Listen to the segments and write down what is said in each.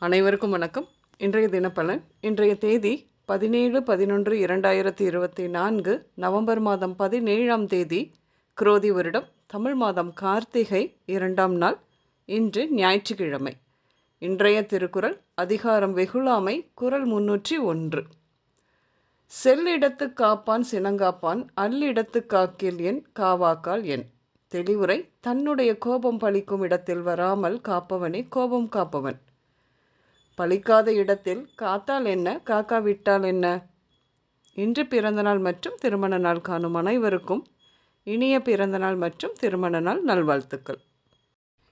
அனைவருக்கும் வணக்கம். இன்றைய தினப்பலன். இன்றைய தேதி 17/11/2024 நவம்பர் மாதம் 17ஆம் தேதி குரோதி வருடம் தமிழ் மாதம் கார்த்திகை 2ஆம் நாள். இன்று ஞாயிற்றுக்கிழமை. இன்றைய திருக்குறள் அதிகாரம் வெகுளாமை, குறள் 301. செல்லிடத்து காப்பான் சினங்காப்பான், அல்லிடத்து காக்கில் என் காவாக்கால் என். தெளிவுரை: தன்னுடைய கோபம் பலிக்கும் இடத்தில் வராமல் காப்பவனே கோபம் காப்பவன். பலிக்காத இடத்தில் காத்தால் என்ன, காக்காவிட்டால் என்ன? இன்று பிறந்தநாள் மற்றும் திருமண நாள் காணும் அனைவருக்கும் இனிய பிறந்தநாள் மற்றும் திருமண நாள் நல்வாழ்த்துக்கள்.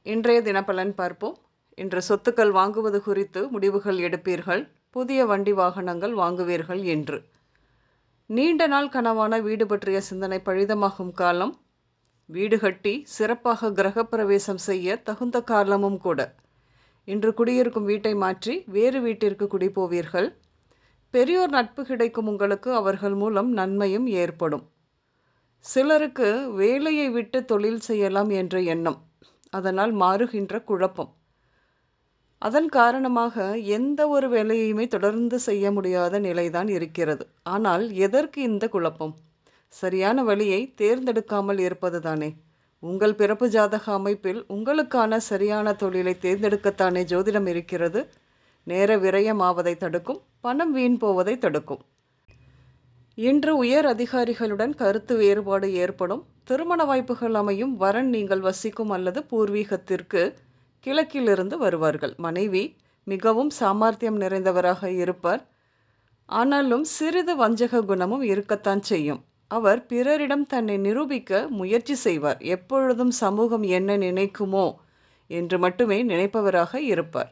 இன்றைய தினப்பலன் பார்ப்போம். இன்று சொத்துக்கள் வாங்குவது குறித்து முடிவுகள் எடுப்பீர்கள். புதிய வண்டி வாகனங்கள் வாங்குவீர்கள் என்று. நீண்ட நாள் கனவான வீடு பற்றிய சிந்தனை பழிதமாகும் காலம். வீடு கட்டி சிறப்பாக கிரகப்பிரவேசம் செய்ய தகுந்த காலமும் கூட. இன்று குடியிருக்கும் வீட்டை மாற்றி வேறு வீட்டிற்கு குடிபோவீர்கள். பெரியோர் நட்பு கிடைக்கும் உங்களுக்கு அவர்கள் மூலம் நன்மையும் ஏற்படும். சிலருக்கு வேலையை விட்டு தொழில் செய்யலாம் என்ற எண்ணம், அதனால் மாறுகின்ற குழப்பம். அதன் காரணமாக எந்த ஒரு வேலையுமே தொடர்ந்து செய்ய முடியாத நிலைதான் இருக்கிறது. ஆனால் எதற்கு இந்த குழப்பம்? சரியான வழியை தேர்ந்தெடுக்காமல் இருப்பதுதானே. உங்கள் பிறப்பு ஜாதக அமைப்பில் உங்களுக்கான சரியான தொழிலை தேர்ந்தெடுக்கத்தானே ஜோதிடம் இருக்கிறது. நேர விரயமாவதை தடுக்கும், பணம் வீண் போவதை தடுக்கும். இன்று உயர் அதிகாரிகளுடன் கருத்து வேறுபாடு ஏற்படும். திருமண வாய்ப்புகள் அமையும். வரன் நீங்கள் வசிக்கும் அல்லது பூர்வீகத்திற்கு கிழக்கிலிருந்து வருவார்கள். மனைவி மிகவும் சாமர்த்தியம் நிறைந்தவராக இருப்பார். ஆனாலும் சிறிது வஞ்சக குணமும் இருக்கத்தான் செய்யும். அவர் பிறரிடம் தன்னை நிரூபிக்க முயற்சி செய்வார். எப்பொழுதும் சமூகம் என்ன நினைக்குமோ என்று மட்டுமே நினைப்பவராக இருப்பார்.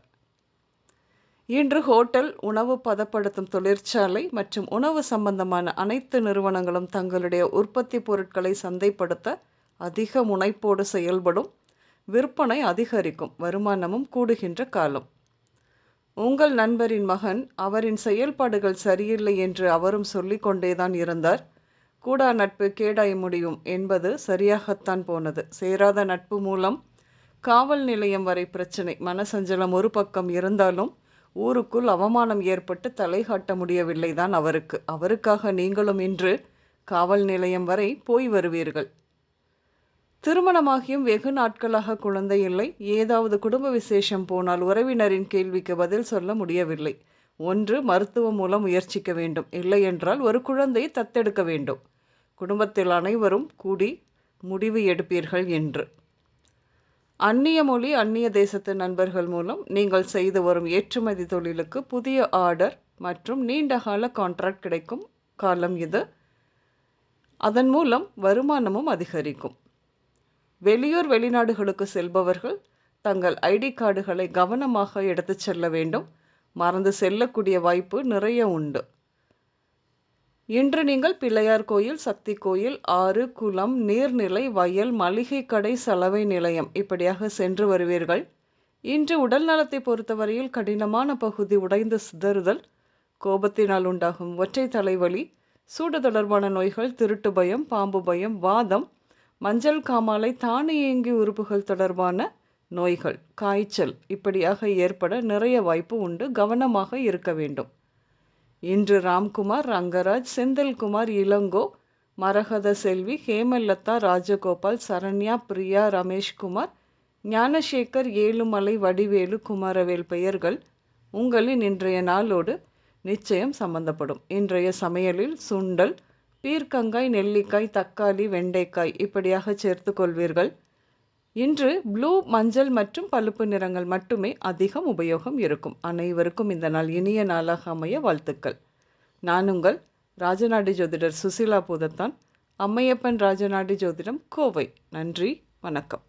இன்று ஹோட்டல், உணவு பதப்படுத்தும் தொழிற்சாலை மற்றும் உணவு சம்பந்தமான அனைத்து நிறுவனங்களும் தங்களுடைய உற்பத்தி பொருட்களை சந்தைப்படுத்த அதிக முனைப்போடு செயல்படும். விற்பனை அதிகரிக்கும், வருமானமும் கூடுகின்ற காலம். உங்கள் நண்பரின் மகன் அவரின் செயல்பாடுகள் சரியில்லை என்று அவரும் சொல்லிக்கொண்டேதான் இருந்தார். கூடா நட்பு கேடாய் முடியும் என்பது சரியாகத்தான் போனது. சேராத நட்பு மூலம் காவல் நிலையம் வரை பிரச்சனை. மனசஞ்சலம் ஒரு பக்கம் இருந்தாலும் ஊருக்குள் அவமானம் ஏற்பட்டு தலை காட்ட முடியவில்லை தான் அவருக்கு. அவருக்காக நீங்களும் இன்று காவல் நிலையம் வரை போய் வருவீர்கள். திருமணமாகியும் வெகு நாட்களாக குழந்தை இல்லை. ஏதாவது குடும்ப விசேஷம் போனால் உறவினரின் கேள்விக்கு பதில் சொல்ல முடியவில்லை. ஒன்று மருத்துவம் மூலம் முயற்சிக்க வேண்டும், இல்லை என்றால் ஒரு குழந்தையை தத்தெடுக்க வேண்டும். குடும்பத்தில் அனைவரும் கூடி முடிவு எடுப்பீர்கள் என்று. அந்நிய மொழி, அந்நிய தேசத்து நண்பர்கள் மூலம் நீங்கள் செய்து வரும் ஏற்றுமதி தொழிலுக்கு புதிய ஆர்டர் மற்றும் நீண்டகால கான்ட்ராக்ட் கிடைக்கும் காலம் இது. அதன் மூலம் வருமானமும் அதிகரிக்கும். வெளியூர் வெளிநாடுகளுக்கு செல்பவர்கள் தங்கள் ஐடி கார்டுகளை கவனமாக எடுத்து செல்ல வேண்டும். மறந்து செல்லக்கூடிய வாய்ப்பு நிறைய உண்டு. இன்று நீங்கள் பிள்ளையார் கோயில், சக்தி கோயில், ஆறு, குளம், நீர்நிலை, வயல், மளிகை கடை, சலவை நிலையம் இப்படியாக சென்று வருவீர்கள். இன்று உடல் நலத்தை பொறுத்தவரையில் கடினமான பகுதி உடைந்து சிதறுதல், கோபத்தினால் உண்டாகும் ஒற்றை தலைவலி, சூடு தொடர்பான நோய்கள், திருட்டு பயம், பாம்பு பயம், வாதம், மஞ்சள் காமாலை, தானியங்கி உறுப்புகள் தொடர்பான நோய்கள், காய்ச்சல் இப்படியாக ஏற்பட நிறைய வாய்ப்பு உண்டு. கவனமாக இருக்க வேண்டும். இன்று ராம்குமார், ரங்கராஜ், செந்தில்குமார், இளங்கோ, மரகத செல்வி, ஹேமலதா, ராஜகோபால், சரண்யா, பிரியா, ரமேஷ்குமார், ஞானசேகர், ஏழுமலை, வடிவேலு, குமாரவேல் பெயர்கள் உங்களின் இன்றைய நாளோடு நிச்சயம் சம்பந்தப்படும். இன்றைய சமையலில் சுண்டல், பீர்க்கங்காய், நெல்லிக்காய், தக்காளி, வெண்டைக்காய் இப்படியாக சேர்த்து கொள்வீர்கள். இன்று ப்ளூ, மஞ்சள் மற்றும் பழுப்பு நிறங்கள் மட்டுமே அதிகம் உபயோகம் இருக்கும். அனைவருக்கும் இந்த நாள் இனிய நாளாக அமைய வாழ்த்துக்கள். நான் உங்கள் ராஜநாடி ஜோதிடர் சுசிலா பூதத்தான், அம்மையப்பன் ராஜநாடி ஜோதிடம், கோவை. நன்றி, வணக்கம்.